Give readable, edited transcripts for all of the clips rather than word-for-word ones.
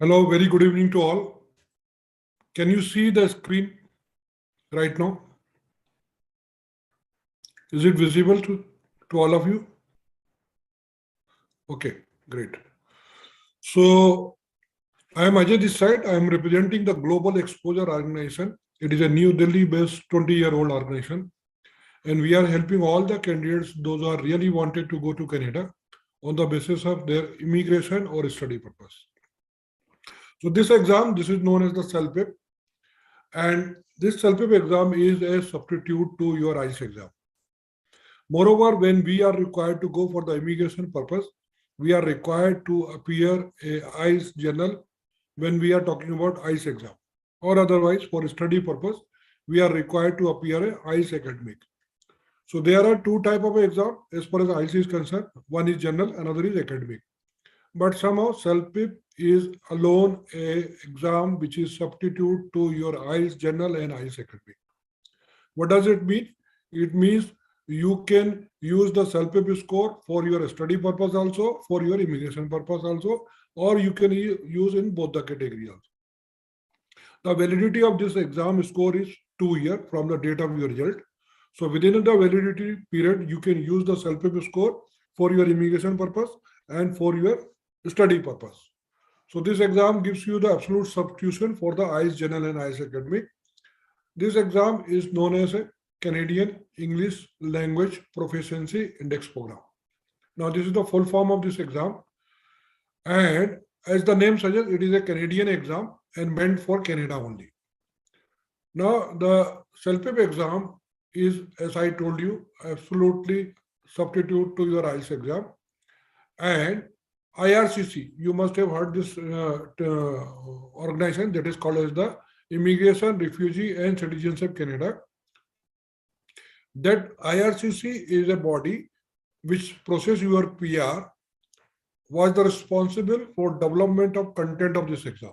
Hello, very good evening to all. Can you see the screen right now? Is it visible to all of you? Okay, great. So I am Ajay this side. I am representing the Global Exposure Organization. It is a New Delhi-based 20-year-old organization. And we are helping all the candidates, those who are really wanted to go to Canada on the basis of their immigration or study purpose. So this exam, this is known as the Celpip. And this Celpip exam is a substitute to your ICE exam. Moreover, when we are required to go for the immigration purpose, we are required to appear a ICE journal when we are talking about ICE exam. Or otherwise, for study purpose, we are required to appear a ICE academic. So there are two types of exam as far as ICE is concerned. One is general, another is academic. But somehow Celpip is alone a exam which is substitute to your ICE general and ICE academic. What does it mean? It means you can use the Celpip score for your study purpose also, for your immigration purpose also, or you can use in both the categories also. The validity of this exam score is 2 years from the date of your result. So within the validity period, you can use the Celpip score for your immigration purpose and for your study purpose. So this exam gives you the absolute substitution for the ICE General and ICE Academic. This exam is known as a Canadian English Language Proficiency Index Program. Now this is the full form of this exam. And as the name suggests, it is a Canadian exam and meant for Canada only. Now the Celpip exam is, as I told you, absolutely substitute to your ICE exam. And IRCC, you must have heard this organization that is called as the Immigration, Refugee and Citizenship Canada. That IRCC is a body which process your PR, was the responsible for development of content of this exam.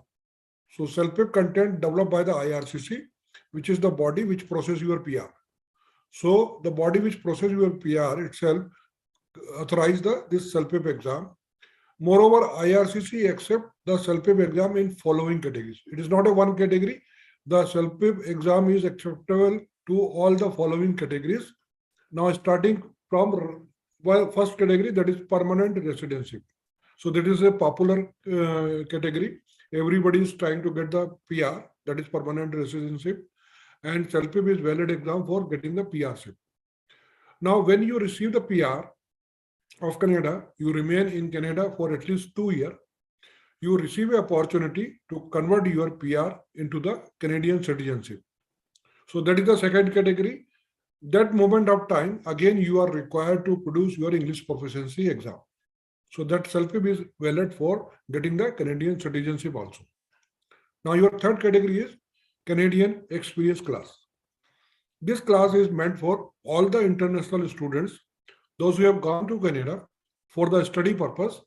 So Celpip content developed by the IRCC, which is the body which process your PR. So the body which process your PR itself authorized this Celpip exam. Moreover, IRCC accept the Celpip exam in following categories. It is not a one category. The Celpip exam is acceptable to all the following categories. Now starting from first category, that is permanent residency. So that is a popular category. Everybody is trying to get the PR, that is permanent residency. And Celpip is valid exam for getting the PRship. Now, when you receive the PR of Canada, you remain in Canada for at least 2 years. You receive an opportunity to convert your PR into the Canadian citizenship. So that is the second category. That moment of time, again, you are required to produce your English proficiency exam. So that Celpip is valid for getting the Canadian citizenship also. Now your third category is Canadian Experience Class. This class is meant for all the international students, those who have gone to Canada for the study purpose,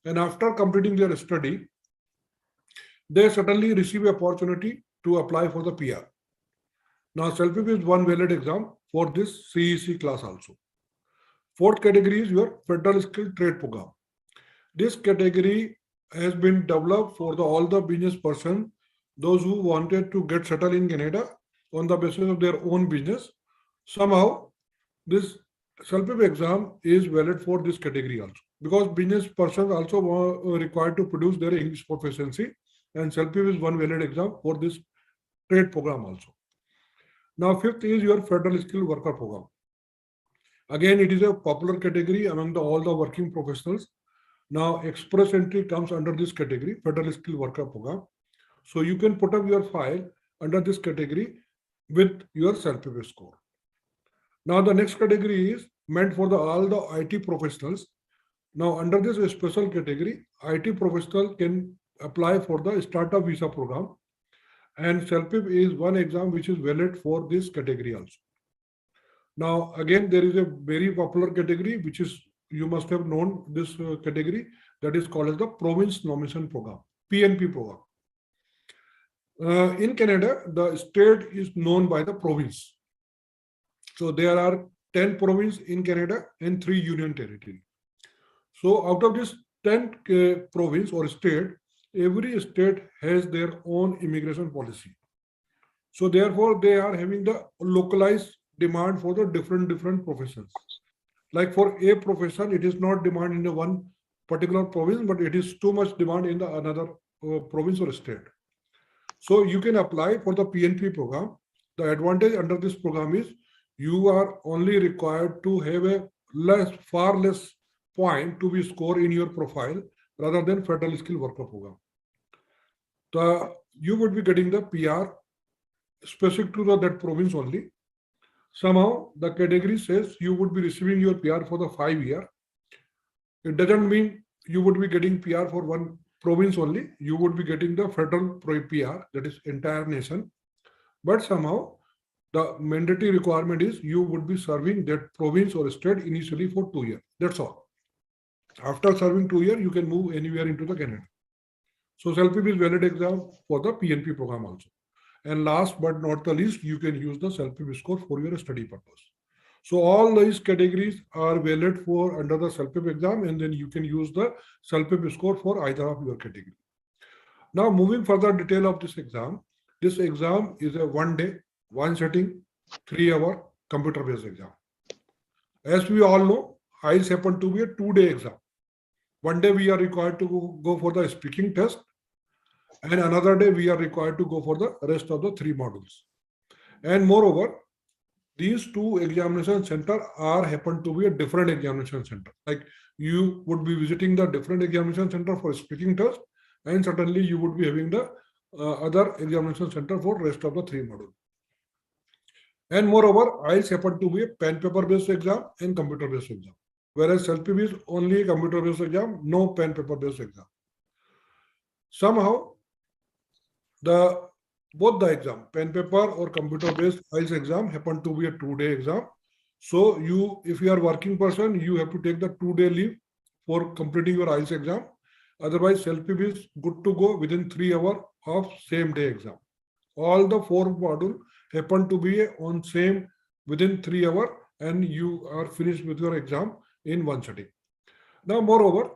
and after completing their study, they certainly receive an opportunity to apply for the PR. Now Celpip is one valid exam for this CEC class also. Fourth category is your Federal Skill Trade Program. This category has been developed for all the business person, those who wanted to get settled in Canada on the basis of their own business. Somehow, this Celpip exam is valid for this category also, because business persons also are required to produce their English proficiency, and Celpip is one valid exam for this trade program also. Now, fifth is your Federal Skill Worker Program. Again, it is a popular category among all the working professionals. Now, express entry comes under this category, Federal Skill Worker Program. So you can put up your file under this category with your Celpip score. Now the next category is meant for all the IT professionals. Now under this special category, IT professional can apply for the startup visa program, and Celpip is one exam which is valid for this category also. Now again, there is a very popular category which is, you must have known this category, that is called as the Province Nomination Program, PNP program. In Canada, the state is known by the province. So there are 10 provinces in Canada and 3 union territories. So out of this 10 province or state, every state has their own immigration policy. So therefore, they are having the localized demand for the different professions. Like for a profession, it is not demand in the one particular province, but it is too much demand in the another province or state. So you can apply for the PNP program. The advantage under this program is you are only required to have a far less point to be scored in your profile rather than federal skill worker program. You would be getting the PR specific to that province only. Somehow the category says you would be receiving your PR for the 5 year. It doesn't mean you would be getting PR for one province only. You would be getting the federal PR, that is entire nation. But somehow the mandatory requirement is you would be serving that province or state initially for 2 years. That's all. After serving 2 years, you can move anywhere into the Canada. So Celpip is valid exam for the PNP program also. And last but not the least, you can use the Celpip score for your study purpose. So all these categories are valid for under the Celpip exam, and then you can use the Celpip score for either of your category. Now moving further detail of this exam is a 1 day, 1 sitting, 3-hour computer-based exam. As we all know, IELTS happen to be a 2-day exam. 1 day we are required to go for the speaking test, and another day we are required to go for the rest of the 3 modules. And moreover, these 2 examination center happen to be a different examination center. Like you would be visiting the different examination center for speaking test, and certainly you would be having the other examination center for rest of the 3 modules. And moreover, IELTS happen to be a pen paper based exam and computer based exam, whereas Celpip is only computer based exam, no pen paper based exam. Somehow both the exam, pen paper or computer based IELTS exam happen to be a 2-day exam. So if you are working person, you have to take the 2-day leave for completing your IELTS exam. Otherwise, Celpip is good to go within 3 hours of same day exam. All the 4 modules happen to be on same within 3 hours, and you are finished with your exam in 1 sitting. Now, moreover,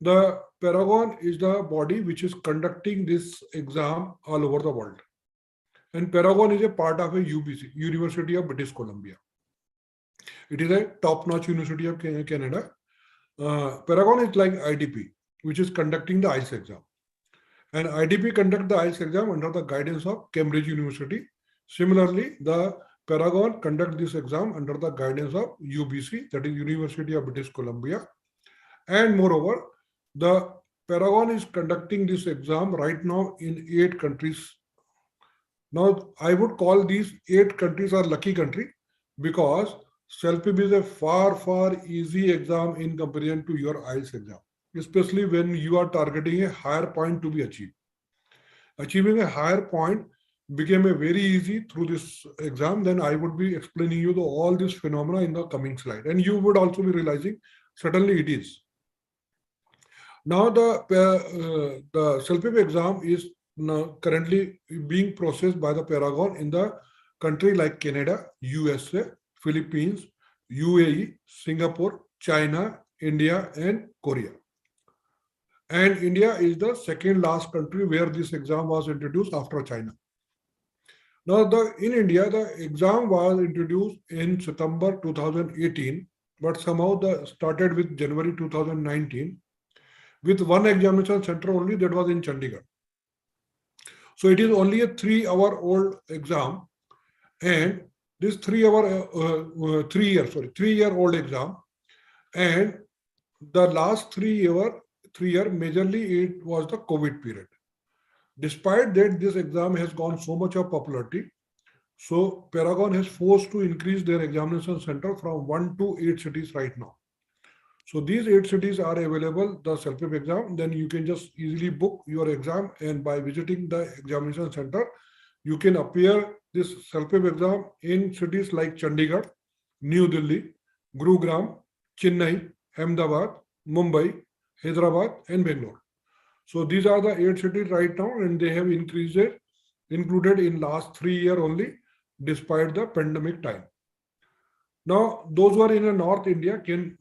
the Paragon is the body which is conducting this exam all over the world. And Paragon is a part of a UBC, University of British Columbia. It is a top-notch University of Canada. Paragon is like IDP, which is conducting the IELTS exam. And IDP conduct the IELTS exam under the guidance of Cambridge University. Similarly, the Paragon conduct this exam under the guidance of UBC, that is University of British Columbia. And moreover, the Paragon is conducting this exam right now in 8 countries. Now, I would call these 8 countries are lucky country because Celpip is a far easy exam in comparison to your IELTS exam, especially when you are targeting a higher point to be achieved. Achieving a higher point became a very easy through this exam. Then I would be explaining you all this phenomena in the coming slide, and you would also be realizing certainly it is. Now the Celpip exam is currently being processed by the Paragon in the country like Canada, USA, Philippines, UAE, Singapore, China, India, and Korea. And India is the second last country where this exam was introduced after China. Now, in India, the exam was introduced in September 2018, but somehow started with January 2019 with one examination center only, that was in Chandigarh. So it is only a 3-hour-old exam, and this 3-year-old exam, and the last 3 year majorly it was the COVID period. Despite that, this exam has gone so much of popularity. So Paragon has forced to increase their examination center from 1 to 8 cities right now. So these 8 cities are available, the Celpip exam. Then you can just easily book your exam, and by visiting the examination center, you can appear this Celpip exam in cities like Chandigarh, New Delhi, Gurugram, Chennai, Ahmedabad, Mumbai, Hyderabad, and Bangalore. So these are the 8 cities right now, and they have included in last 3 years only, despite the pandemic time. Now, those who are in North India can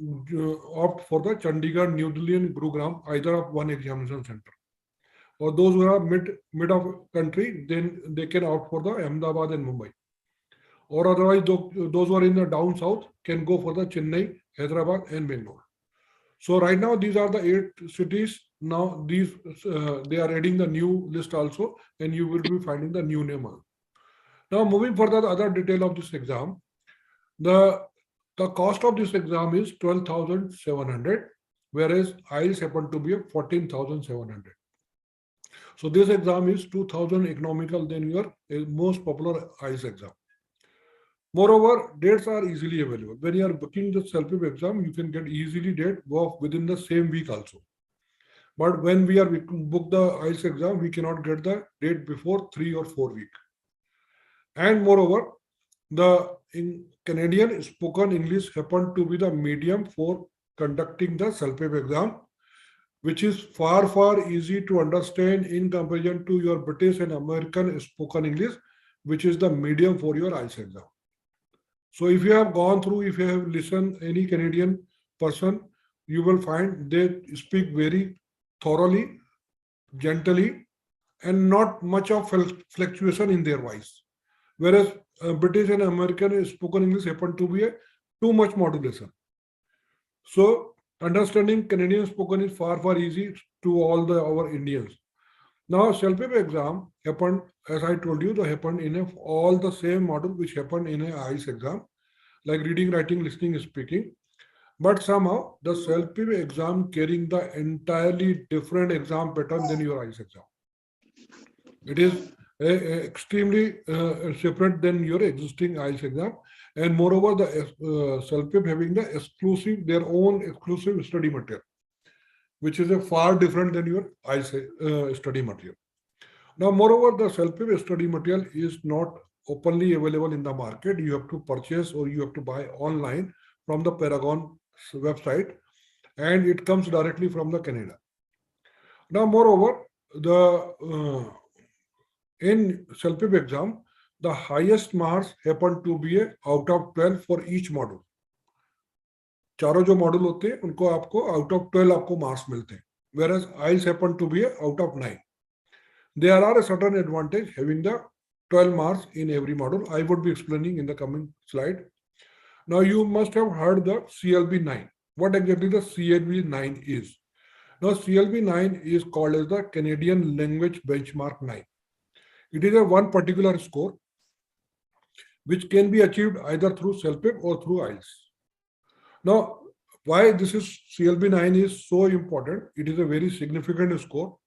opt for the Chandigarh, New Delhi, and Gurugram, either of one examination center. or those who are mid of country, then they can opt for the Ahmedabad and Mumbai. Or otherwise, those who are in the down south can go for the Chennai, Hyderabad, and Bangalore. So right now, these are the 8 cities. Now these they are adding the new list also, and you will be finding the new name. Now moving further, the other detail of this exam, the cost of this exam is 12,700, whereas IELTS happen to be 14,700. So this exam is 2,000 economical than your most popular IELTS exam. Moreover, dates are easily available. When you are booking the Celpip exam, you can get easily date within the same week also. But when we book the IELTS exam, we cannot get the date before 3 or 4 weeks. And moreover, the Canadian spoken English happen to be the medium for conducting the Celpip exam, which is far easy to understand in comparison to your British and American spoken English, which is the medium for your IELTS exam. So if you have gone through, if you have listened any Canadian person, you will find they speak very thoroughly, gently, and not much of fluctuation in their voice. Whereas British and American spoken English happen to be too much modulation. So understanding Canadian spoken is far easy to all our Indians. Now Celpip exam happened, as I told you, they happened in all the same model which happened in a IELTS exam, like reading, writing, listening, speaking. But somehow the Celpip exam carrying the entirely different exam pattern than your IELTS exam. It is extremely separate than your existing IELTS exam, and moreover, the Celpip having their own exclusive study material, which is a far different than your IELTS study material. Now, moreover, the Celpip study material is not openly available in the market. You have to purchase or you have to buy online from the Paragon website, and it comes directly from the Canada. Now, moreover, in Celpip exam, the highest marks happen to be out of 12 for each module. चारों जो module होते हैं उनको आपको out of 12 आपको marks मिलते हैं, whereas IELTS happen to be out of 9. There are a certain advantage having the 12 marks in every module. I would be explaining in the coming slide. Now you must have heard the CLB 9. What exactly the CLB 9 is? Now CLB 9 is called as the Canadian Language Benchmark 9. It is a one particular score which can be achieved either through Celpip or through IELTS. Now, why this is CLB 9 is so important? It is a very significant score.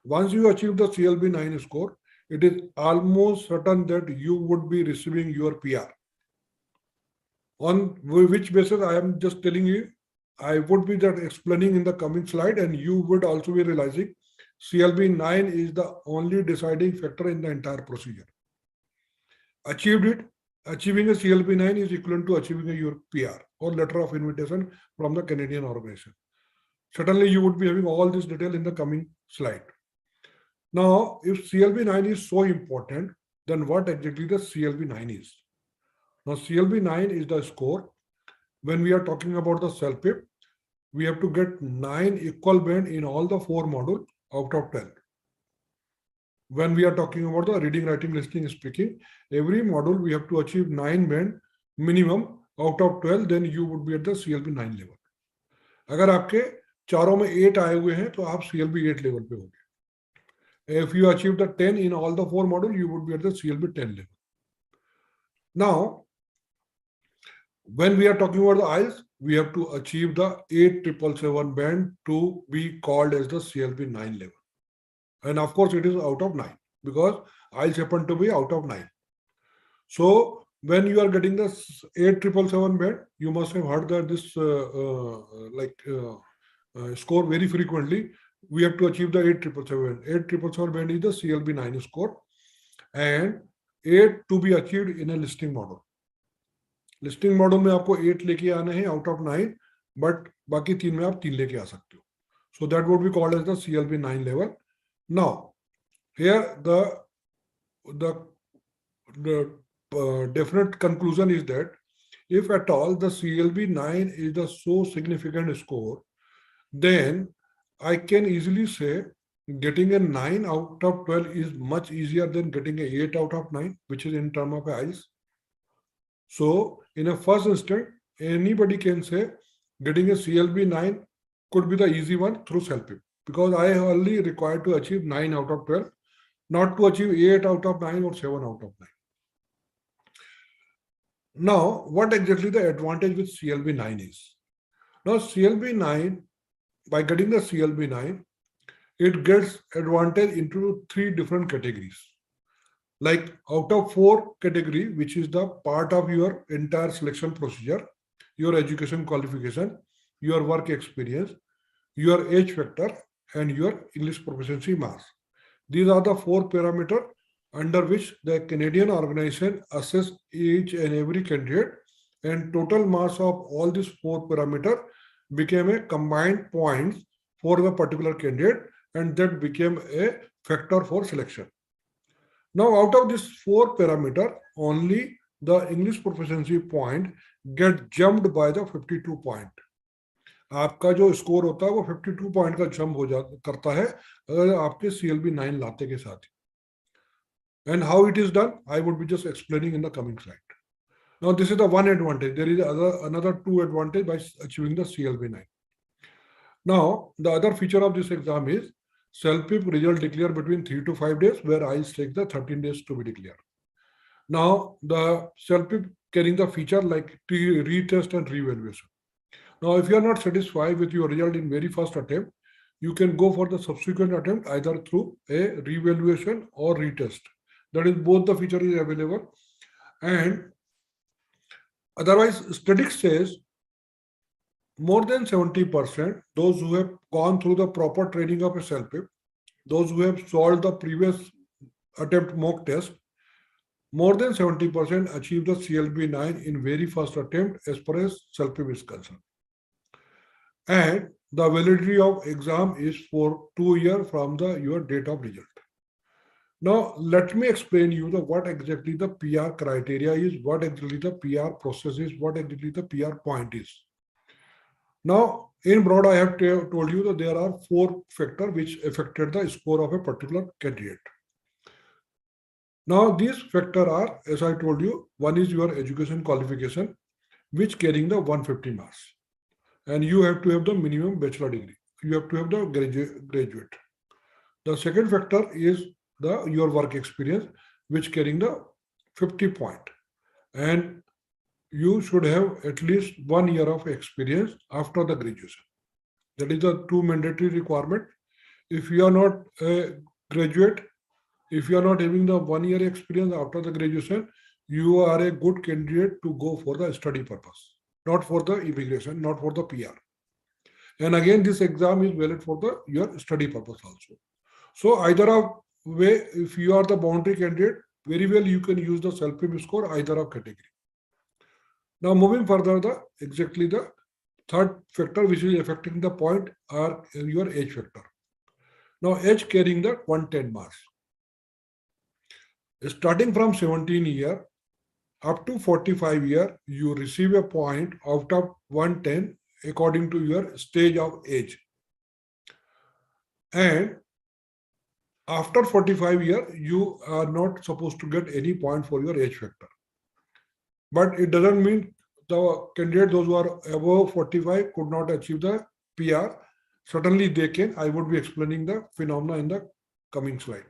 Once you achieve the CLB 9 score, it is almost certain that you would be receiving your PR. On which basis I am just telling you, I would be that explaining in the coming slide, and you would also be realizing CLB 9 is the only deciding factor in the entire procedure. Achieving a CLB 9 is equivalent to achieving a your PR or letter of invitation from the Canadian organization. Certainly, you would be having all this detail in the coming slide. Now, if CLB 9 is so important, then what exactly the CLB 9 is? Now, CLB 9 is the score. When we are talking about the Celpip, we have to get 9 equal band in all the 4 modules out of 12. When we are talking about the reading, writing, listening, speaking, every module we have to achieve 9 band minimum out of 12, then you would be at the CLB 9 level. अगर आपके चारों में 8 आए हुए हैं तो आप CLB 8 level पे होंगे. If you achieve the 10 in all the 4 modules, you would be at the CLB 10 level. Now, when we are talking about the IELTS, we have to achieve the 8777 band to be called as the CLB 9 level. And of course, it is out of 9 because IELTS happen to be out of 9. So when you are getting the 8777 band, you must have heard that this score very frequently. We have to achieve the 8777. 8777 band is the CLB 9 score, and 8 to be achieved in a listening module. Listing model में आपको 8 लेके आने हैं out of 9, but बाकी 3 में आप 3 लेके आ सकते हो. So that would be called as the CLB 9 level. Now, here the definite conclusion is that if at all the CLB 9 is the so significant score, then I can easily say getting a 9 out of 12 is much easier than getting a 8 out of 9, which is in term of eyes. So in a first instant, anybody can say getting a CLB 9 could be the easy one through Celpip, because I only required to achieve 9 out of 12, not to achieve 8 out of 9 or 7 out of 9. Now, what exactly the advantage with CLB 9 is? Now, CLB 9, by getting the CLB 9, it gets advantage into 3 different categories. Like out of 4 category, which is the part of your entire selection procedure, your education qualification, your work experience, your age factor, and your English proficiency marks. These are the 4 parameters under which the Canadian organization assess each and every candidate, and total marks of all these 4 parameters became a combined points for the particular candidate, and that became a factor for selection. Now, out of this 4 parameter, only the English proficiency point get jumped by the 52 point. आपका जो score होता है वो 52 point का jump हो करता है अगर आपके CLB 9 लाते के साथ. And how it is done, I would be just explaining in the coming slide. Now, this is the one advantage. There is another 2 advantage by achieving the CLB 9. Now, the other feature of this exam is Celpip result declared between 3 to 5 days, where IELTS take the 13 days to be declared. Now, the Celpip carrying the feature like retest and revaluation. Now, if you are not satisfied with your result in very first attempt, you can go for the subsequent attempt either through a revaluation or retest. That is, both the feature is available. And otherwise, statistics says more than 70%, those who have gone through the proper training of a Celpip, those who have solved the previous attempt mock test, more than 70% achieve the CLB 9 in very first attempt as far as Celpip is concerned. And the validity of exam is for 2 years from your date of result. Now, let me explain you what exactly the PR criteria is, what exactly the PR process is, what exactly the PR point is. Now, in broad, I have told you that there are 4 factors which affected the score of a particular candidate. Now, these factors are, as I told you, one is your education qualification, which carrying the 150 marks. And you have to have the minimum bachelor degree. You have to have the graduate. The second factor is your work experience, which carrying the 50 point. And you should have at least 1 year of experience after the graduation. That is the 2 mandatory requirement. If you are not a graduate, if you are not having the 1 year experience after the graduation, you are a good candidate to go for the study purpose, not for the immigration, not for the PR. And again, this exam is valid for your study purpose also. So either of way, if you are the boundary candidate, very well you can use the Celpip score either of category. Now, moving further, exactly the third factor which is affecting the point are your age factor. Now, age carrying the 110 marks. Starting from 17 year up to 45 year, you receive a point out of 110 according to your stage of age. And after 45 year, you are not supposed to get any point for your age factor. But it doesn't mean the candidate, those who are above 45 could not achieve the PR. Certainly they can. I would be explaining the phenomena in the coming slide.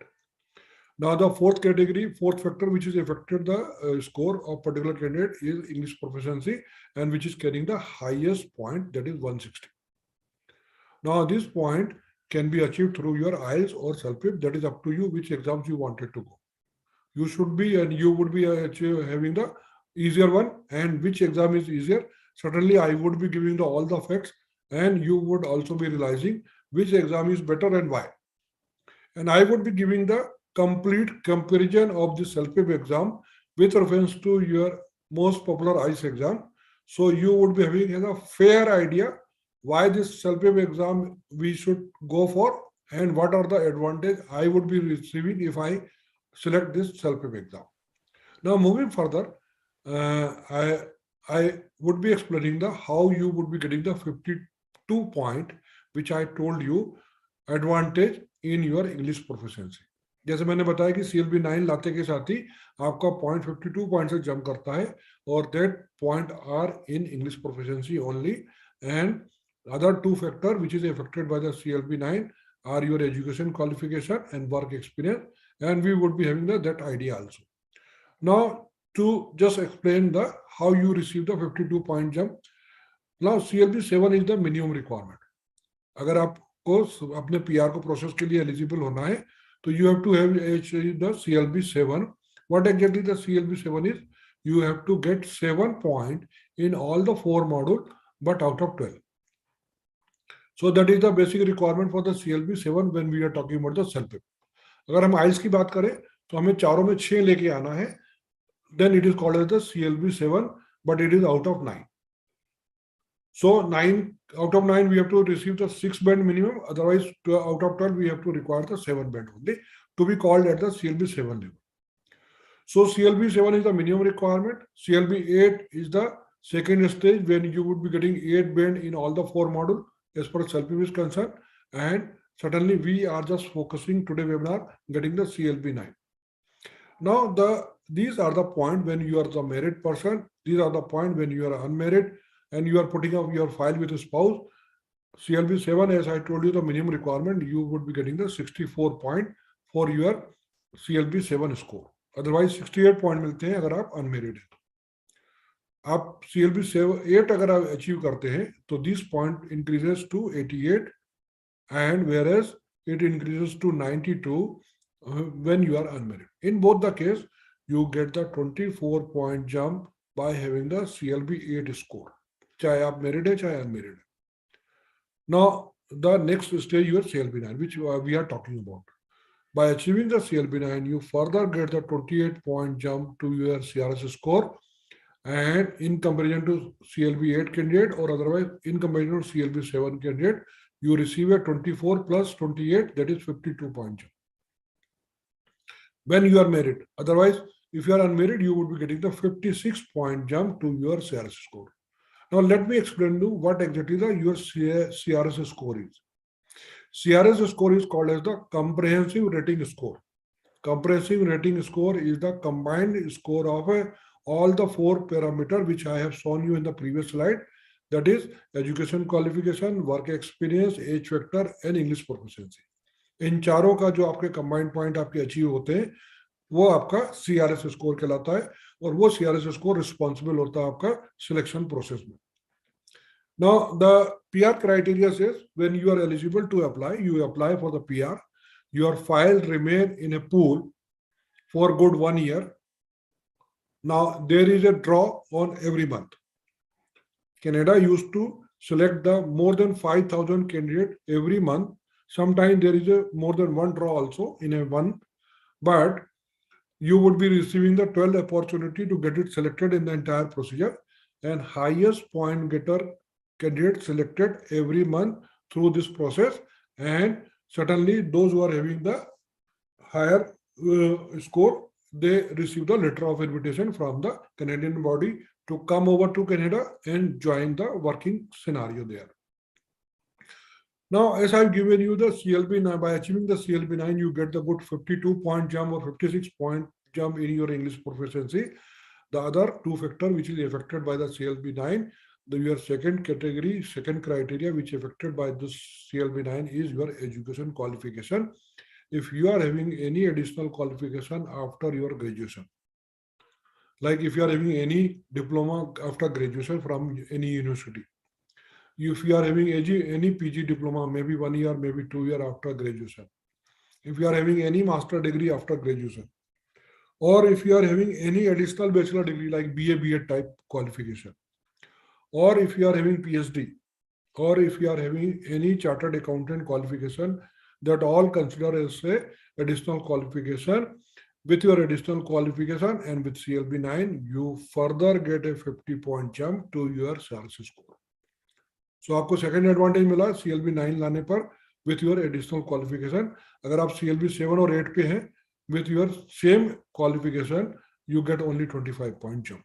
Now, the fourth category, fourth factor which is affected the score of particular candidate is English proficiency, and which is carrying the highest point, that is 160. Now, this point can be achieved through your IELTS or Celpip. That is up to you which exams you wanted to go. You should be and you would be having the easier one, and which exam is easier. Certainly, I would be giving all the facts, and you would also be realizing which exam is better and why. And I would be giving the complete comparison of the Celpip exam with reference to your most popular IELTS exam. So you would be having a fair idea why this Celpip exam we should go for and what are the advantage I would be receiving if I select this Celpip exam. Now, moving further, I would be explaining how you would be getting the 52 point, which I told you advantage in your English proficiency. जैसे मैंने बताया कि CLB 9 लाते के साथ ही आपका 0.52 point से jump करता है और that point are in English proficiency only, and other two factor which is affected by the CLB 9 are your education qualification and work experience, and we would be having that idea also. Now, to just explain the how you receive the 52 point jump. Now, CLB 7 is the minimum requirement. अगर आपको अपने PR को process के लिए eligible होना है तो you have to have the CLB 7. What exactly the CLB 7 is? You have to get 7 point in all the 4 modules, but out of 12. So that is the basic requirement for the CLB 7 when we are talking about the Celpip. अगर हम IELTS की बात करें तो हमें चारों में 6 लेके आना है, then it is called as the CLB 7, but it is out of 9. So 9 out of 9 we have to receive the 6 band minimum, otherwise out of 12 we have to require the 7 band only to be called at the CLB 7 level. So CLB 7 is the minimum requirement. CLB 8 is the second stage when you would be getting 8 band in all the 4 modules as per Celpip is concerned, and certainly we are just focusing today webinar getting the CLB 9. Now these are the point when you are the married person, these are the point when you are unmarried and you are putting up your file with a spouse. CLB 7, as I told you, the minimum requirement, you would be getting the 64 point for your CLB 7 score. Otherwise 68 point मिलते हैं अगर आप unmarried हैं। आप CLB 8 अगर आप achieve करते हैं तो this point increases to 88, and whereas it increases to 92 when you are unmarried. In both the case, you get the 24 point jump by having the CLB 8 score. चाहे आप married है चाहे unmarried है. Now the next stage your CLB 9, which we are talking about. By achieving the CLB 9, you further get the 28 point jump to your CRS score, and in comparison to CLB 8 candidate, or otherwise in comparison to CLB 7 candidate, you receive a 24 plus 28, that is 52 point jump when you are married. Otherwise, if you are unmarried, you would be getting the 56 point jump to your CRS score. Now let me explain to you what exactly your CRS score is. CRS score is called as the comprehensive rating score. Comprehensive rating score is the combined score of all the 4 parameters which I have shown you in the previous slide, that is education qualification, work experience, age factor and English proficiency. इन चारों का जो आपके combined point आपके achieve होते हैं वो आपका CRS score कहलाता है, और वो CRS स्कोर रिस्पॉन्सिबल होता है आपका सिलेक्शन प्रोसेस में. Now the PR criteria says when you are eligible to apply, you apply for the PR. Your file remain in a pool for good 1 year. Now there is a draw on every month. Canada used to select the more than 5,000 candidate every month. Sometimes there is a more than one draw also in a one, but you would be receiving the 12 opportunity to get it selected in the entire procedure, and highest point getter candidate selected every month through this process, and certainly those who are having the higher score, they receive the letter of invitation from the Canadian body to come over to Canada and join the working scenario there. Now, as I've given you the CLB 9, by achieving the CLB 9, you get the good 52 point jump or 56 point jump in your English proficiency. The other two factor which is affected by the CLB 9, your second category, second criteria which is affected by this CLB 9 is your education qualification. If you are having any additional qualification after your graduation, like if you are having any diploma after graduation from any university, if you are having any PG diploma, maybe 1 year, maybe 2 years after graduation, if you are having any master degree after graduation, or if you are having any additional bachelor degree like BA, BEd type qualification, or if you are having PhD, or if you are having any chartered accountant qualification, that all consider as a additional qualification. With your additional qualification and with CLB 9, you further get a 50 point jump to your CRS score. So आपको second advantage मिला CLB 9 लाने पर with your additional qualification. अगर आप CLB 7 और 8 पे हैं, with your same qualification, you get only 25 point jump.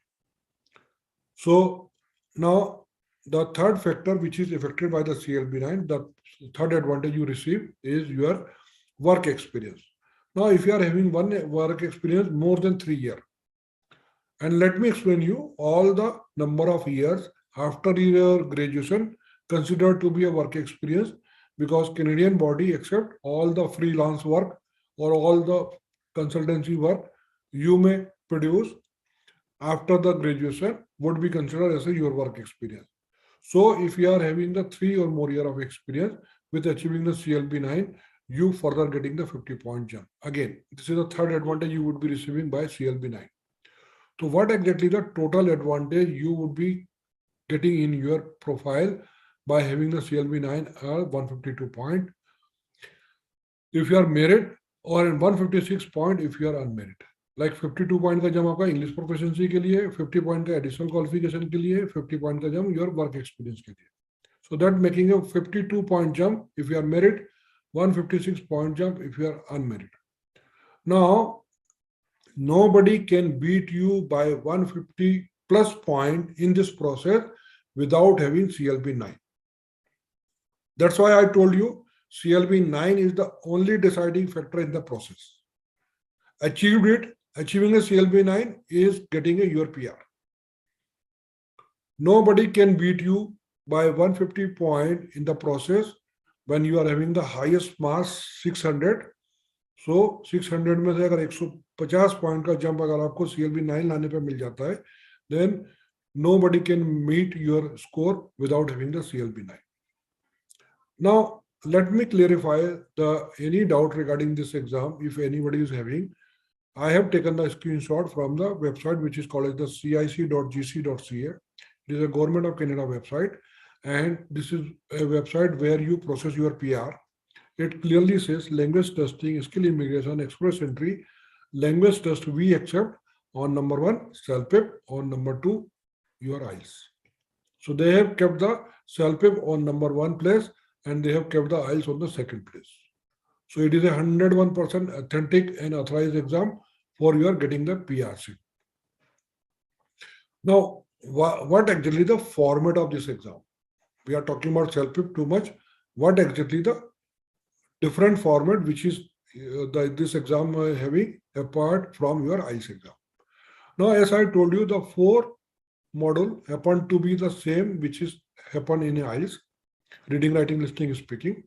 So now the third factor which is affected by the CLB9, the third advantage you receive is your work experience. Now, if you are having one work experience more than 3 years, and let me explain you all the number of years after your graduation considered to be a work experience, because Canadian body accept all the freelance work or all the consultancy work you may produce after the graduation would be considered as your work experience. So if you are having the 3 or more year of experience with achieving the CLB9, you further getting the 50-point jump. Again, this is the third advantage you would be receiving by CLB9. So what exactly the total advantage you would be getting in your profile by having the CLB9 or 152 point if you are married, or in 156 point if you are unmarried. Like 52 point का जम आपका English proficiency के लिए, 50 point का additional qualification के लिए, 50 point का जम योर वर्क एक्सपीरियंस के लिए. So that making a 52 point jump if you are married, 156 point jump if you are unmarried. Now, nobody can beat you by 150 plus point in this process without having CLB9. That's why I told you CLB9 is the only deciding factor in the process. Achieving a CLB9 is getting a your PR. Nobody can beat you by 150 point in the process when you are having the highest marks 600. So 600 में से अगर 150 point का jump अगर आपको CLB9 लाने पे मिल जाता है, then nobody can meet your score without having the CLB9. Now, let me clarify any doubt regarding this exam if anybody is having. I have taken the screenshot from the website which is called as the cic.gc.ca. It is a Government of Canada website, and this is a website where you process your PR. It clearly says language testing, skill immigration, express entry, language test we accept on number 1, Celpip, on number 2, your IELTS. So they have kept the Celpip on number 1 place and they have kept the IELTS on the 2nd place. So it is a 101% authentic and authorized exam for your getting the PRC. Now, what exactly the format of this exam? We are talking about Celpip too much. What exactly the different format which is this exam having apart from your IELTS exam? Now, as I told you, the 4 model happen to be the same which is happen in IELTS: reading, writing, listening, speaking.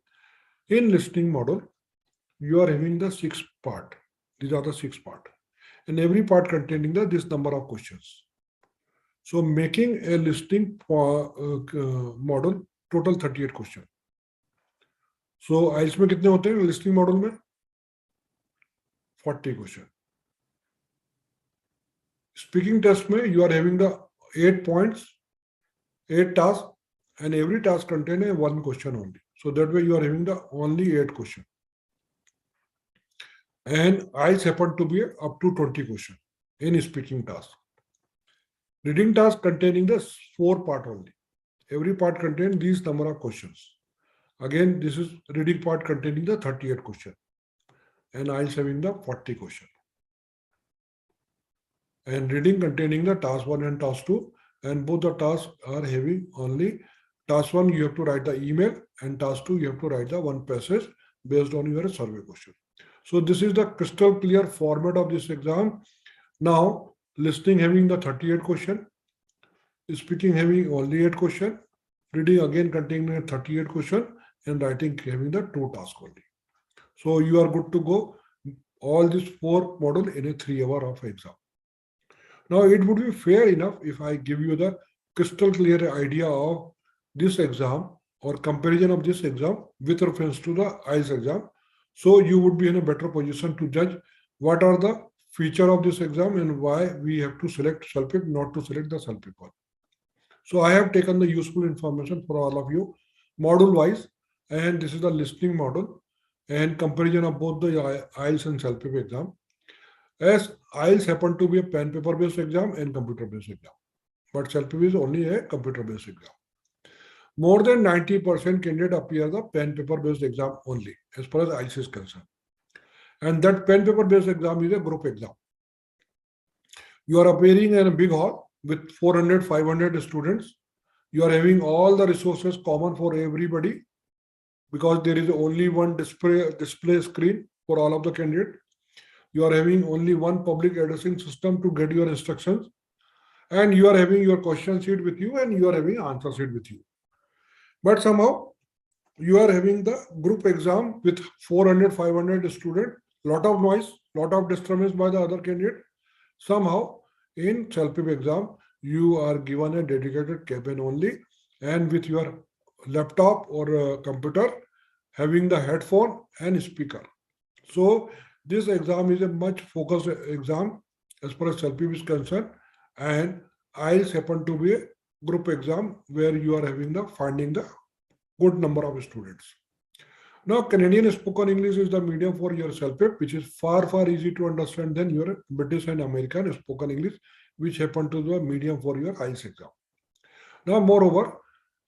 In listening model, you are having the 6 part. These are the 6 part, and every part containing this number of questions. So making a listening model total 38 question. So IELTS में कितने होते हैं listening model में? 40 question. Speaking test में you are having the 8 points, 8 tasks, and every task contains 1 question only. So that way you are having the only 8 question. And IELTS happen to be up to 20 question in speaking task. Reading task containing the 4 part only. Every part contains these number of questions. Again, this is reading part containing the 38 question, and IELTS having the 40 question. And reading containing the task 1 and task 2, and both the tasks are having only task 1 you have to write the email, and task 2 you have to write the 1 passage based on your survey question. So this is the crystal clear format of this exam. Now, listening having the 38 question, speaking having only 8 question, reading again containing 38 question, and writing having the 2 tasks only. So you are good to go all these 4 model in a 3 hour of exam. Now it would be fair enough if I give you the crystal clear idea of this exam or comparison of this exam with reference to the IELTS exam. So you would be in a better position to judge what are the feature of this exam and why we have to select Celpip, not to select the Celpip one. So I have taken the useful information for all of you model wise, and this is the listening model and comparison of both the IELTS and Celpip exam. As IELTS happen to be a pen paper based exam and computer based exam, but Celpip is only a computer based exam. More than 90% candidate appear the pen paper based exam only as far as IELTS is concerned. And that pen paper based exam is a group exam. You are appearing in a big hall with 400, 500 students, You are having all the resources common for everybody because there is only one display screen for all of the candidates. You are having only one public addressing system to get your instructions, and you are having your question sheet with you, and you are having answer sheet with you. But somehow you are having the group exam with 400, 500 students, lot of noise, lot of disturbance by the other candidate. Somehow in Celpip exam, you are given a dedicated cabin only, and with your laptop or computer, having the headphone and speaker. So this exam is a much focused exam as far as Celpip is concerned, and IELTS happen to be a group exam where you are having the finding the good number of students. Now, Canadian spoken English is the medium for your Celpip, which is far easy to understand than your British and American spoken English, which happen to be the medium for your IELTS exam. Now, moreover,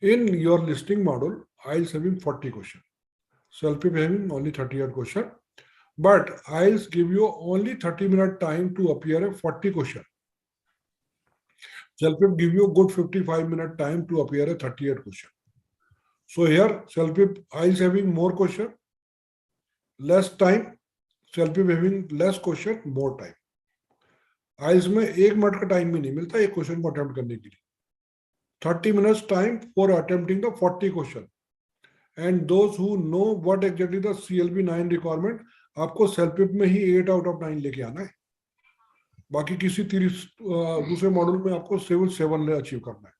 in your listing module, IELTS having 40 questions, Celpip having only 38 questions, but IELTS give you only 30-minute time to appear a 40 question. Celpip give you a good 55-minute time to appear a 38 question. So here, Celpip IELTS having more question, less time. Celpip having less question, more time. IELTS में 1 minute का time भी नहीं मिलता एक question को attempt करने के लिए. 30 minutes time for attempting the 40 question. And those who know what exactly the CLB 9 requirement, आपको Celpip में ही 8 out of 9 लेके आना है. बाकी किसी दूसरे मॉडल में आपको 7 अचीव करना है.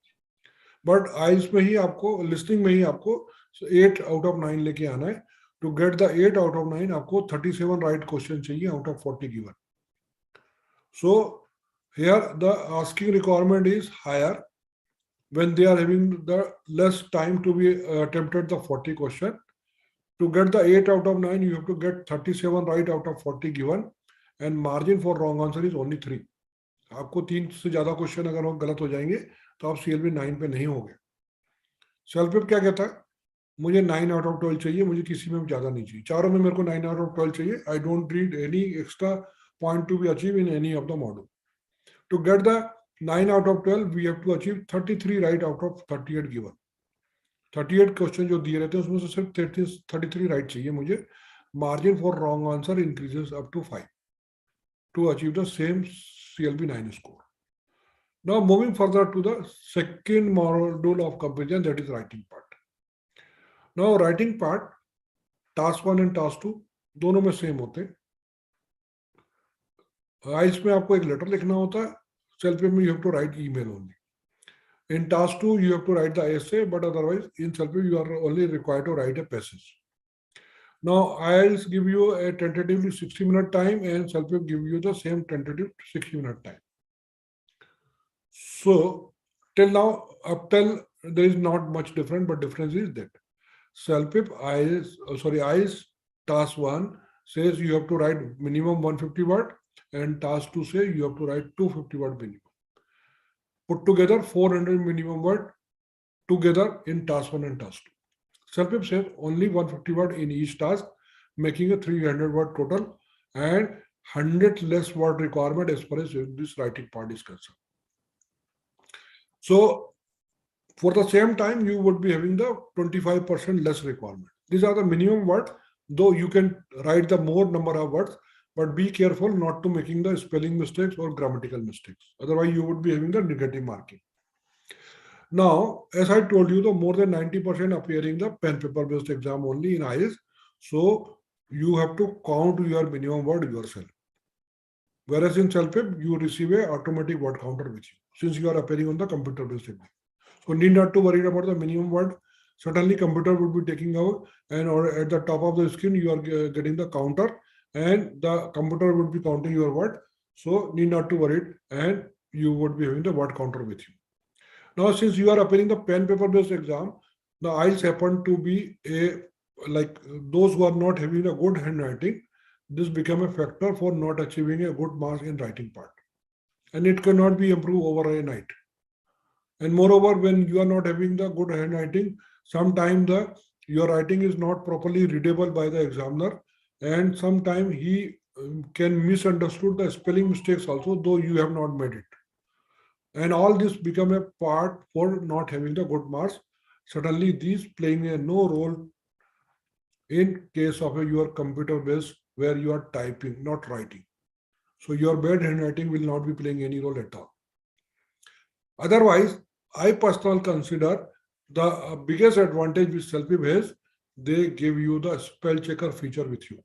बट आइल्स में ही आपको लिस्टिंग में ही आपको 8 out of 9 लेके आना है. To get the 8 out of 9 आपको 37 राइट क्वेश्चन चाहिए out of 40 given. So here the asking requirement is higher when they are having the less time to be attempted the 40 question. To get the 8 out of 9, you have to get 37 right out of 40 given, and margin for wrong answer is only 3. आपको 3 से ज्यादा question अगर गलत हो जाएंगे तो आप CLB 9 पे नहीं होंगे. Celpip क्या कहता है, मुझे 9 out of 12 चाहिए, मुझे किसी में ज्यादा नहीं चाहिए, चारों में मेरे को 9 out of 12 चाहिए. I don't need any extra point to be achieved in any of the module. To get the 9 out of 12, we have to achieve 33 right out of 38 given. 38 question जो दिए रहते हैं उसमें से सिर्फ 33 राइट चाहिए मुझे. Margin for wrong answer increases up to 5 to achieve the same CLB 9 score. Now moving further to the second module of comparison, that is writing part. Now writing part, task 1 and task 2 दोनों में same होते हैं. IELTS में आपको एक letter लिखना होता है. Celpip you have to write email only. In task 2, you have to write the essay, but otherwise in Celpip you are only required to write a passage. Now IELTS give you a tentatively 60-minute time, and Celpip give you the same tentative 60-minute time. So till now, up till there is not much different, but difference is that Celpip IELTS task 1 says you have to write minimum 150 word, and task 2 say you have to write 250 word minimum. Put together 400 minimum word together in task 1 and task 2. Celpip says only 150 word in each task, making a 300 word total and 100 less word requirement as far as this writing part is concerned. So for the same time, you would be having the 25% less requirement. These are the minimum words, though you can write the more number of words, but be careful not to making the spelling mistakes or grammatical mistakes. Otherwise, you would be having the negative marking. Now, as I told you, the more than 90% appearing the pen paper based exam only in IELTS. So you have to count your minimum word yourself. Whereas in Celpip, you receive a automatic word counter with you, since you are appearing on the computer based exam. So need not to worry about the minimum word. Certainly computer would be taking out, and or at the top of the screen, you are getting the counter, and the computer would be counting your word. So need not to worry, and you would be having the word counter with you. Now, since you are appearing the pen paper based exam, the IELTS happen to be like those who are not having a good handwriting, this become a factor for not achieving a good mark in writing part. And it cannot be improved over a night. And moreover, when you are not having the good handwriting, sometimes your writing is not properly readable by the examiner, and sometimes he can misunderstood the spelling mistakes also, though you have not made it. and all this become a part for not having the good marks. Certainly, these playing a no role in case of your computer based where you are typing, not writing. So your bad handwriting will not be playing any role at all. Otherwise, I personally consider the biggest advantage which Celpip has, they give you the spell checker feature with you.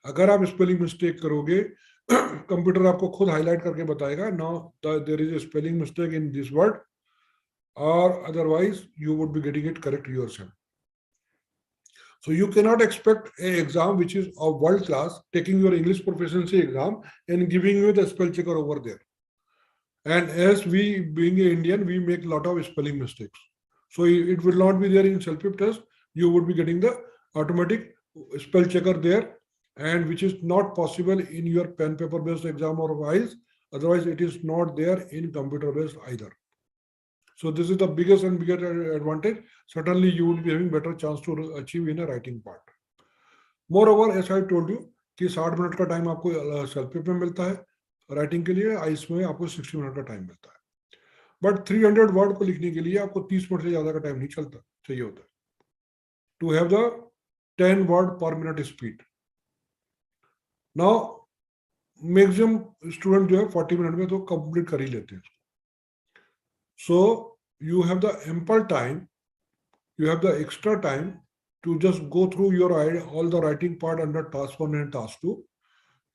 अगर आप spelling mistake करोगे computer आपको खुद highlight करके बताएगा now there is a spelling mistake in this word or otherwise you would be getting it correct yourself. So you cannot expect an exam which is of world class taking your English proficiency exam and giving you the spell checker over there. And as we being an Indian, we make a lot of spelling mistakes. So it will not be there in Celpip test. You would be getting the automatic spell checker there, and which is not possible in your pen paper based exam or otherwise. Otherwise, it is not there in computer based either. So this is the biggest and biggest advantage. Certainly, you will be having better chance to achieve in a writing part. Moreover, as I told you, कि 60 minute का time आपको सेल्फिप में मिलता है writing के लिए, ice में आपको 60 मिनट का टाइम मिलता है. बट 300 वर्ड को लिखने के लिए आपको 30 मिनट से ज्यादा का टाइम नहीं चलता चाहिए होता है to have the 10 word per minute speed. Now maximum student जो है 40 मिनट में तो कंप्लीट कर ही लेते हैं. So you have the ample time, you have the extra time to just go through your all the writing part under task 1 and task 2.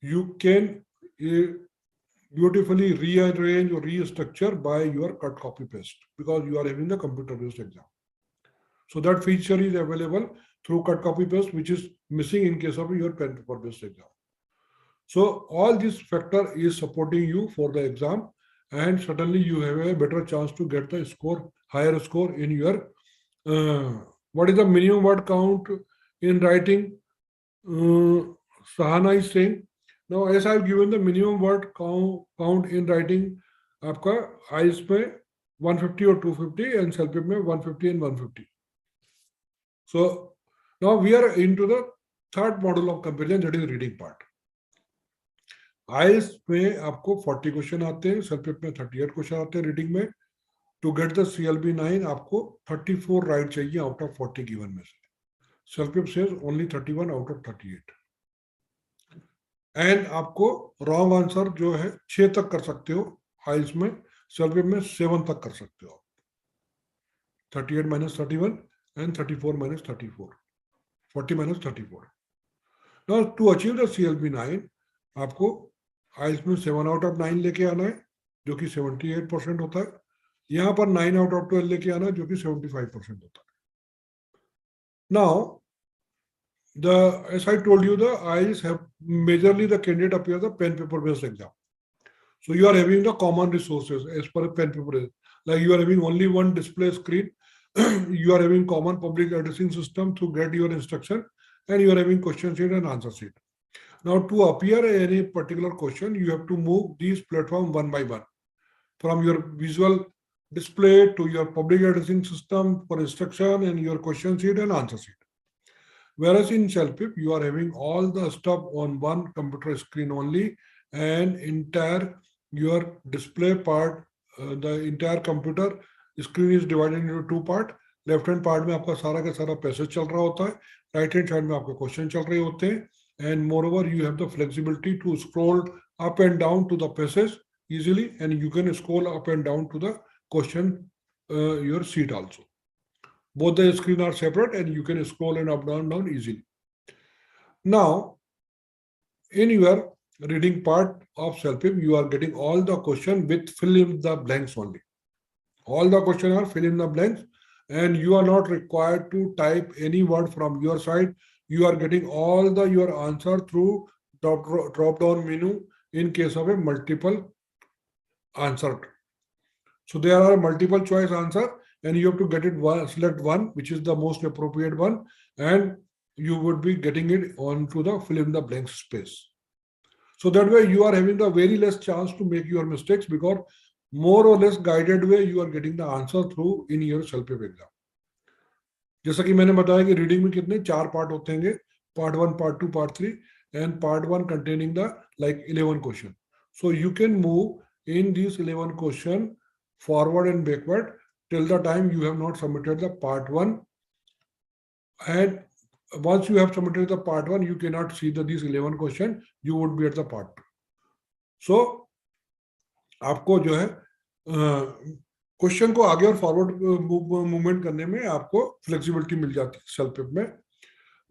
You can beautifully rearrange or restructure by your cut copy paste because you are having the computer based exam. So that feature is available through cut copy paste, which is missing in case of your pen paper based exam. So all this factor is supporting you for the exam. And certainly you have a better chance to get the score, higher score in your, what is the minimum word count in writing? Sahana is saying, now as I have given the minimum word count in writing, आपका IELTS में 150 or 250 and Celpip में 150 and 150. So now we are into the third model of comparison, that is reading part. आइल्स में आपको 40 question आते हैं, सेल्पिप में 38 question आते हैं रीडिंग में. टू गेट द CLB9 आपको 34 राइट चाहिए आउट ऑफ 40 गिवन में से. CELPIP says only 31 out of 38. And आपको रॉन्ग आंसर जो है 6 तक कर सकते हो आइल्स में, सेल्पिप में 7 तक कर सकते हो. 38 minus 31 and 34 minus 34, 40 minus 34. Now to achieve the CLB9 आपको आइल्स में 7 आउट ऑफ 9 लेके आना है जो कि 78% होता है. यहाँ पर 9 आउट ऑफ 12 लेके आना है जो कि 75% होता है. Now, as I told you, the IELTS have majorly the candidate appear the pen paper based exam. So you are having the common resources as per pen paper, like you are having only one display screen, you are having common public addressing system to get your instruction, and you are having question sheet and answer sheet. Now, to appear any particular question, you have to move these platform one by one, from your visual display to your public addressing system for instruction and your question sheet and answer sheet. Whereas in Celpip, you are having all the stuff on one computer screen only, and entire your display part, the entire computer screen is divided into two parts. Left hand part में आपका सारा का सारा passage चल रहा होता है, right hand side में आपके क्वेश्चन चल रहे होते हैं. And moreover, you have the flexibility to scroll up and down to the passage easily, and you can scroll up and down to the question, your sheet also. Both the screens are separate, and you can scroll and up down easily. Now, in your reading part of Celpip, you are getting all the question with fill in the blanks only. All the questions are fill in the blanks, and you are not required to type any word from your side. You are getting all the your answer through drop down menu in case of a multiple answer. So there are multiple choice answer, and you have to get it one, select one which is the most appropriate one, and you would be getting it onto the fill in the blank space. So that way you are having the very less chance to make your mistakes, because more or less guided way you are getting the answer through in your Celpip exam. जैसा कि मैंने बताया कि reading में कितने 4 part होते हैं, part 1, part 2, part 3, and part 1 containing the like 11 question. So you can move in these 11 questions forward and backward till the time you have not submitted the part 1. And once you have submitted the part 1, you cannot see these 11 questions, you would be at the part 2. So, आपको जो है question को आगे और forward movement करने में आपको flexibility मिल जाती है सेल्पिप में.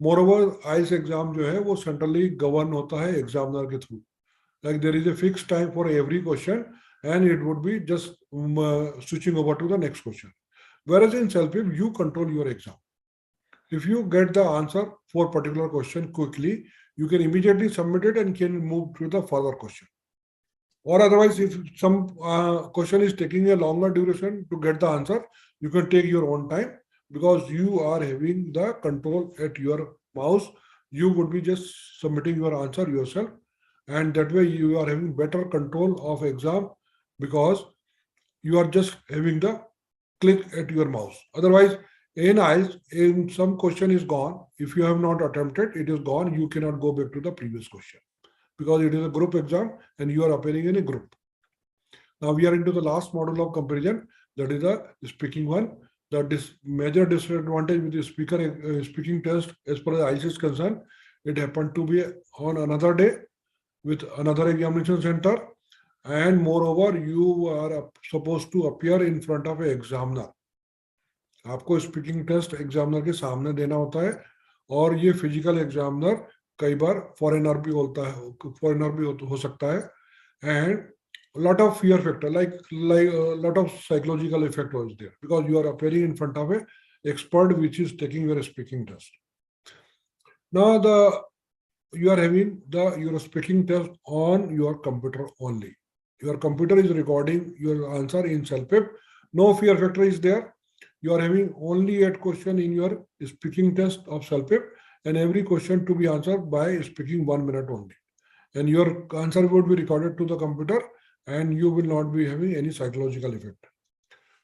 मोरओवर आइल्स एग्जाम जो है वो सेंट्रली गवर्न होता है एग्जामिनर के थ्रू. Like there is a fix time for every question and it would be just switching over to the next question. Whereas in Celpip, you control your exam. If you get the answer for a particular question quickly, you can immediately submit it and can move to the further question. Or otherwise, if some question is taking a longer duration to get the answer, you can take your own time because you are having the control at your mouse. You would be just submitting your answer yourself, and that way you are having better control of exam because you are just having the click at your mouse. Otherwise, in IELTS, in some question is gone. If you have not attempted, it is gone. You cannot go back to the previous question because it is a group exam and you are appearing in a group. Now we are into the last model of comparison, that is the speaking one. The major disadvantage with the speaking test as per the IELTS is concerned, it happened to be on another day with another examination center. And moreover, you are supposed to appear in front of an examiner. आपको speaking test examiner के सामने देना होता है और ये physical examiner कई बार foreigner भी होता है, फॉरेनर भी हो सकता है. And lot of fear factor, like lot of psychological effect was there because you are appearing in front of a expert which is taking your speaking test. Now you are having your speaking test on your computer only. Your computer is recording your answer in Celpip. No fear factor is there. You are having only 8 questions in your speaking test of Celpip, and every question to be answered by speaking 1 minute only. And your answer would be recorded to the computer, and you will not be having any psychological effect.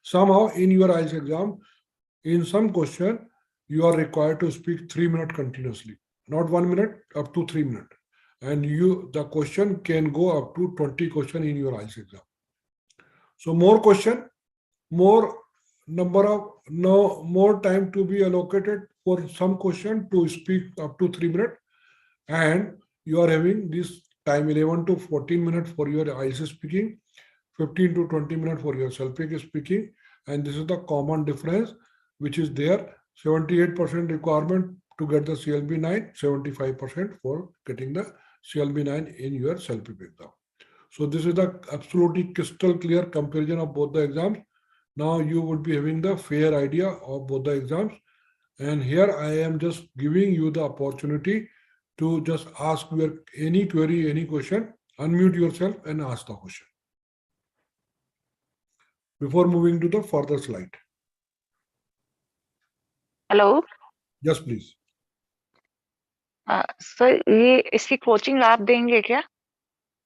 Somehow, in your IELTS exam, in some question, you are required to speak 3 minutes continuously, not 1 minute, up to 3 minutes. And the question can go up to 20 questions in your IELTS exam. So more question, more time to be allocated for some question to speak up to 3 minutes, and you are having this time 11 to 14 minutes for your IELTS speaking, 15 to 20 minutes for your Celpip speaking, and this is the common difference which is there. 78% requirement to get the CLB 9, 75% for getting the CLB 9 in your Celpip exam. So this is the absolutely crystal clear comparison of both the exams. Now you would be having the fair idea of both the exams. And here I am just giving you the opportunity to just ask your any query, any question, unmute yourself and ask the question. Before moving to the further slide. Hello. Yes, please. Sir ये इसकी coaching आप देंगे क्या?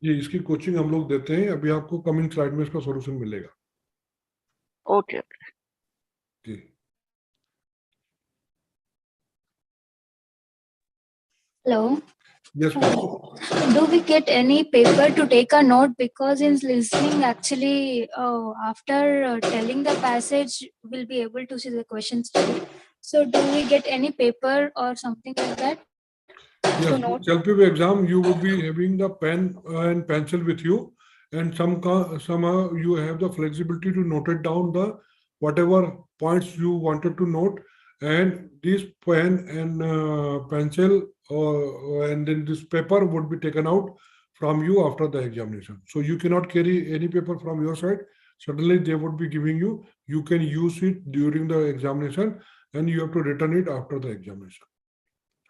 ये इसकी coaching हम लोग देते हैं. अभी आपको कमिंग स्लाइड में इसका सॉल्यूशन मिलेगा. ओके. जी. Hello. Yes, please. Do we get any paper to take a note? Because in listening, actually, after telling the passage, we'll be able to see the questions. So do we get any paper or something like that? Yes, Celpip exam, you would be having the pen and pencil with you, and somehow you have the flexibility to note it down the whatever points you wanted to note, and this pen and pencil and then this paper would be taken out from you after the examination. So you cannot carry any paper from your side. Certainly they would be giving you. You can use it during the examination, and you have to return it after the examination.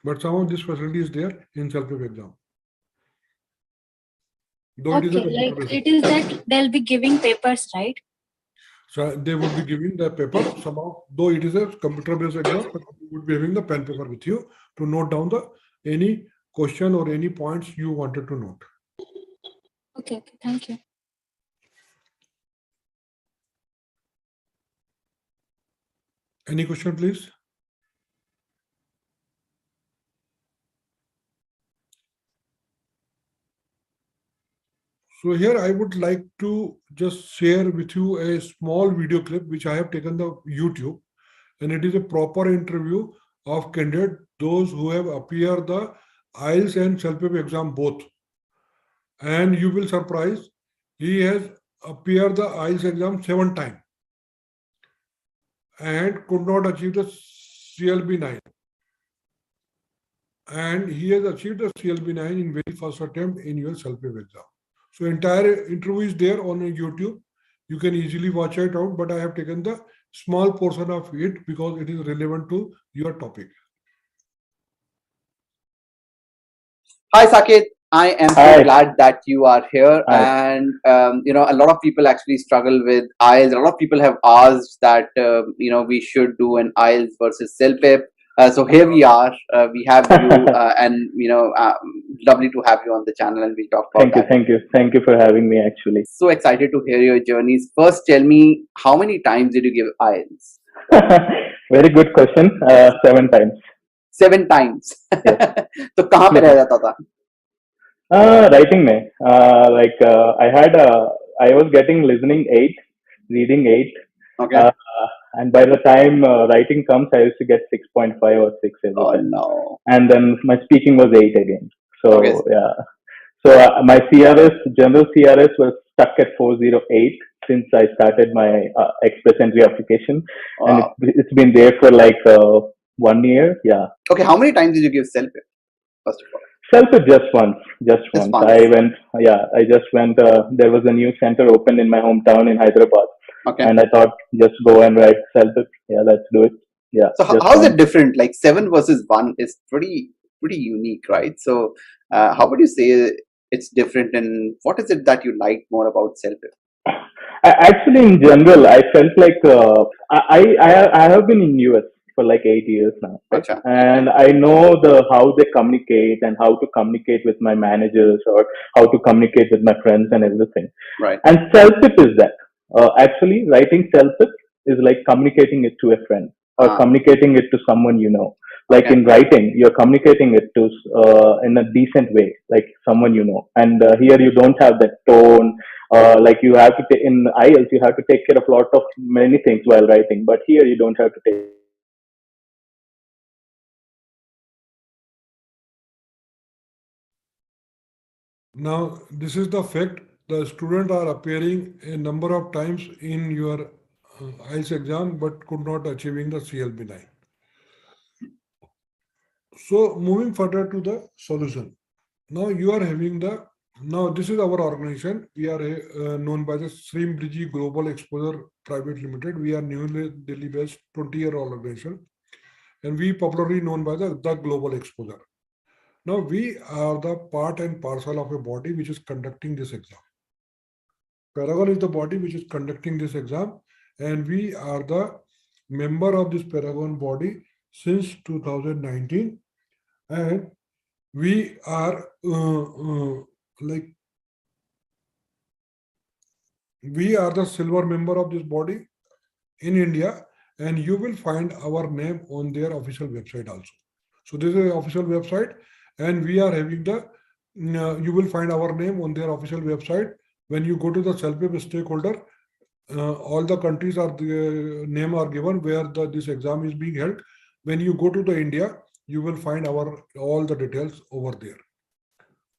But some of this facility is there in Celpip exam. Though okay, it is that they'll be giving papers, right? So they would be giving the paper somehow, though it is a computer-based exam, but you would be having the pen paper with you to note down any question or any points you wanted to note. Okay, thank you. Any question, please? So here I would like to just share with you a small video clip which I have taken the YouTube, and it is a proper interview of candidate, those who have appeared the IELTS and Celpip exam both. And you will surprise, he has appeared the IELTS exam 7 times and could not achieve the CLB9. And he has achieved the CLB9 in very first attempt in your Celpip exam. So entire interview is there on YouTube. You can easily watch it out, but I have taken the small portion of it because it is relevant to your topic. Hi, Saket. I am so Hi. glad that you are here. Hi. And, a lot of people actually struggle with IELTS. A lot of people have asked that, we should do an IELTS versus Celpip. So here we are. We have you, and, lovely to have you on the channel, and we'll talk about that. Thank you for having me, actually. So excited to hear your journeys. First, tell me, how many times did you give IELTS? Very good question. 7 times. 7 times. तो कहाँ पे रह जाता था? Writing में, I was getting listening 8, reading 8. Okay. And by the time writing comes, I used to get 6.5 or 6 every Oh time. no. And then my speaking was 8 again. So Okay. yeah. So my general CRS was stuck at 408 since I started my express entry application. Wow. And it's been there for like 1 year. Yeah. Okay, how many times did you give Celpip? First of all. Celpip just once. once. I just went, there was a new center opened in my hometown in Hyderabad. Okay. And I thought, just go and write Celpip. Yeah, let's do it. Yeah. So how is it different? Like 7 versus 1 is pretty unique, right? So how would you say it's different, and what is it that you like more about Celpip? Actually, in general, I felt like I have been in US for like 8 years now, right? Achha. And I know how they communicate and how to communicate with my managers or how to communicate with my friends and everything. Right. And Celpip is that. Actually, writing Celpip is like communicating it to a friend or communicating it to someone you know. Like in writing, you're communicating it to in a decent way, like someone you know. And here you don't have that tone. Like you have to in IELTS, you have to take care of many things while writing, but here you don't have to take. Now, this is the fact. The students are appearing a number of times in your IELTS exam, but could not achieving the CLB9. So moving further to the solution. Now you are having this is our organization. We are known by the Srimbridge Global Exposure Private Limited. We are New Delhi based 20-year-old organization, and we popularly known by the Global Exposure. Now we are the part and parcel of a body which is conducting this exam. Paragon is the body which is conducting this exam, and we are the member of this Paragon body since 2019, and we are we are the silver member of this body in India, and you will find our name on their official website also. So this is the official website, and we are having you will find our name on their official website. When you go to the Celpip stakeholder, all the countries are the name are given where this exam is being held. When you go to the India, you will find all the details over there.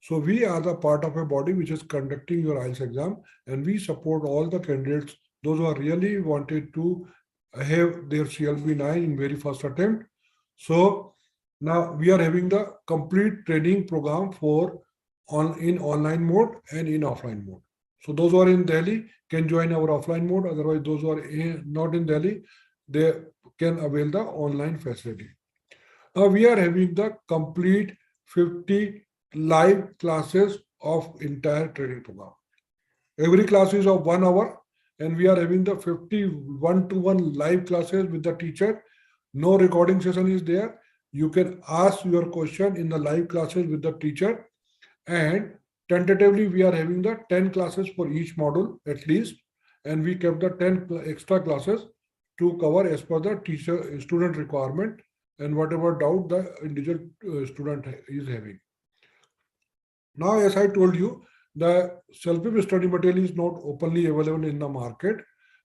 So we are the part of a body which is conducting your IELTS exam, and we support all the candidates, those who are really wanted to have their CLB9 in very first attempt. So now we are having the complete training program in online mode and in offline mode. So those who are in Delhi can join our offline mode. Otherwise, those who are not in Delhi, they can avail the online facility. Now we are having the complete 50 live classes of entire training program. Every class is of 1 hour, and we are having the 50 one-to-one live classes with the teacher. No recording session is there. You can ask your question in the live classes with the teacher, and tentatively we are having the 10 classes for each module at least, and we kept the 10 extra classes to cover as per the student requirement and whatever doubt the individual student is having. Now, as I told you, the Celpip study material is not openly available in the market,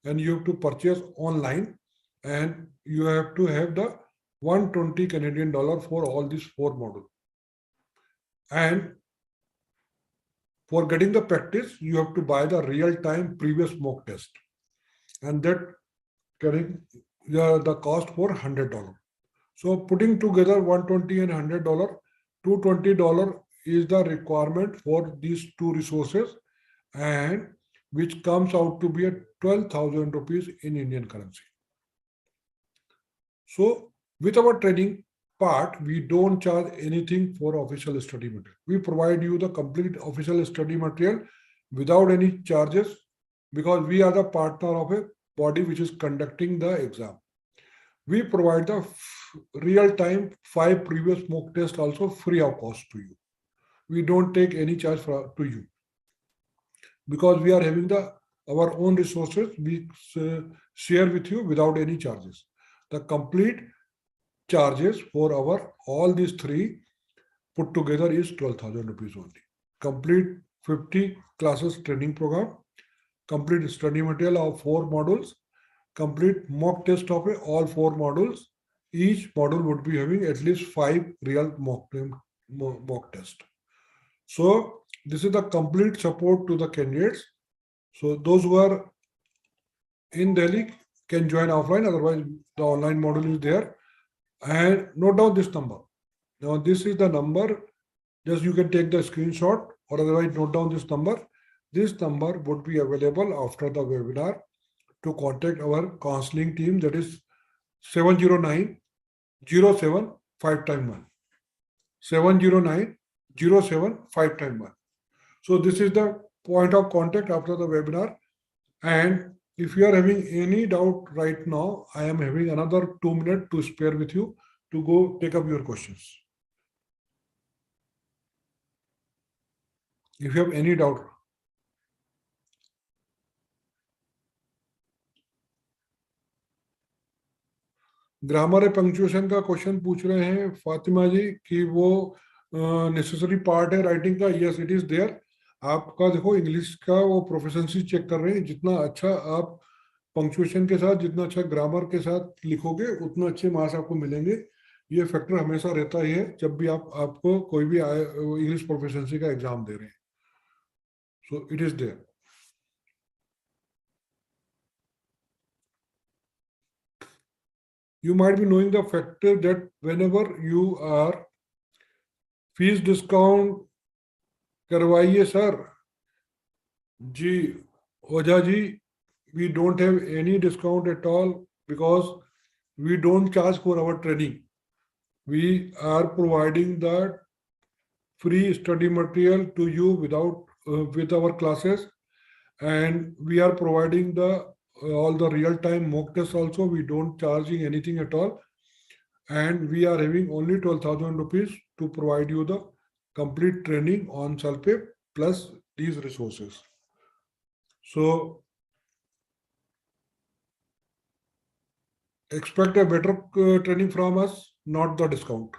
and you have to purchase online, and you have to have the 120 Canadian dollar for all these 4 modules. And for getting the practice, you have to buy the real-time previous mock test, and that getting the cost for $100. So putting together 120 and $100, $220 is the requirement for these 2 resources, and which comes out to be at 12,000 rupees in Indian currency. So with our training part, we don't charge anything for official study material. We provide you the complete official study material without any charges, because we are the partner of a body which is conducting the exam. We provide the real-time 5 previous mock tests also free of cost to you. We don't take any charge to you, because we are having our own resources. We share with you without any charges. The complete charges for all these 3 put together is 12,000 rupees only. Complete 50 classes training program, complete study material of 4 modules, complete mock test of all 4 modules. Each module would be having at least 5 real mock test. So this is the complete support to the candidates. So those who are in Delhi can join offline, otherwise the online module is there. And note down this number. Now this is the number, just you can take the screenshot, or otherwise note down this number. This number would be available after the webinar to contact our counseling team, that is 709-07 5x1. 709-07 5x1. So this is the point of contact after the webinar. And if you are having any doubt right now, I am having another 2 minutes to spare with you to go take up your questions. If you have any doubt. Grammar और punctuation का question पूछ रहे हैं फातिमा जी कि वो necessary part है writing का. Yes, it is there. आपका देखो इंग्लिश का वो प्रोफिशिएंसी चेक कर रहे हैं. जितना अच्छा आप पंक्चुएशन के साथ, जितना अच्छा ग्रामर के साथ लिखोगे, उतना अच्छे मार्क्स आपको मिलेंगे. ये फैक्टर हमेशा रहता ही है जब भी आपको कोई भी इंग्लिश प्रोफिशिएंसी का एग्जाम दे रहे हैं. So it is there. You might be knowing the factor that whenever you are fees discount करवाइए सर. जी Ojha ji, we don't have any discount at all because we don't charge for our training. We are providing the free study material to you without with our classes, and we are providing all the real-time mock tests also. We don't charging anything at all, and we are having only 12,000 rupees to provide you the complete training on Celpip plus these resources. So expect a better training from us, not the discount.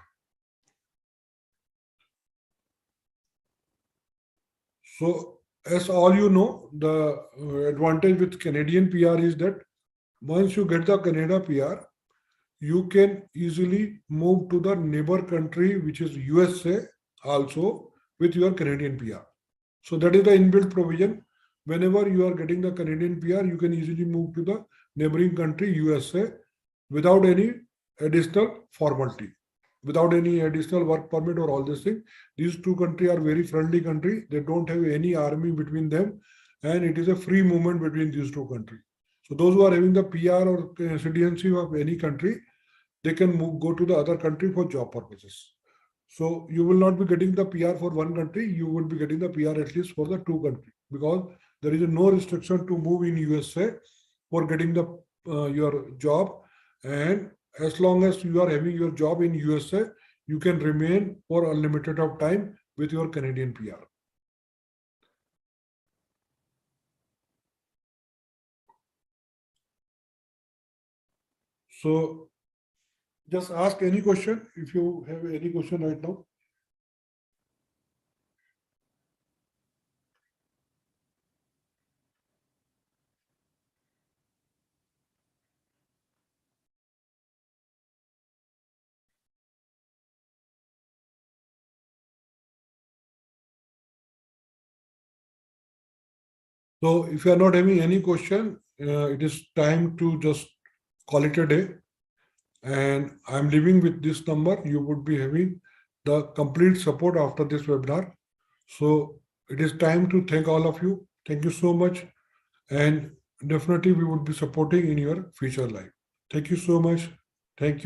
So as all you know, the advantage with Canadian PR is that once you get the Canada PR, you can easily move to the neighbor country, which is USA, also with your Canadian PR. So that is the inbuilt provision. Whenever you are getting the Canadian PR, you can easily move to the neighboring country, USA, without any additional formality, without any additional work permit or all this thing. These two countries are very friendly country. They don't have any army between them, and it is a free movement between these two countries. So those who are having the PR or citizenship of any country, they can go to the other country for job purposes. So you will not be getting the PR for one country, you will be getting the PR at least for the two countries, because there is no restriction to move in USA for getting the your job. And as long as you are having your job in USA, you can remain for unlimited of time with your Canadian PR. So just ask any question if you have any question right now. So if you are not having any question, it is time to just call it a day. And I'm leaving with this number. You would be having the complete support after this webinar. So it is time to thank all of you. Thank you so much. And definitely we would be supporting in your future life. Thank you so much. Thank you.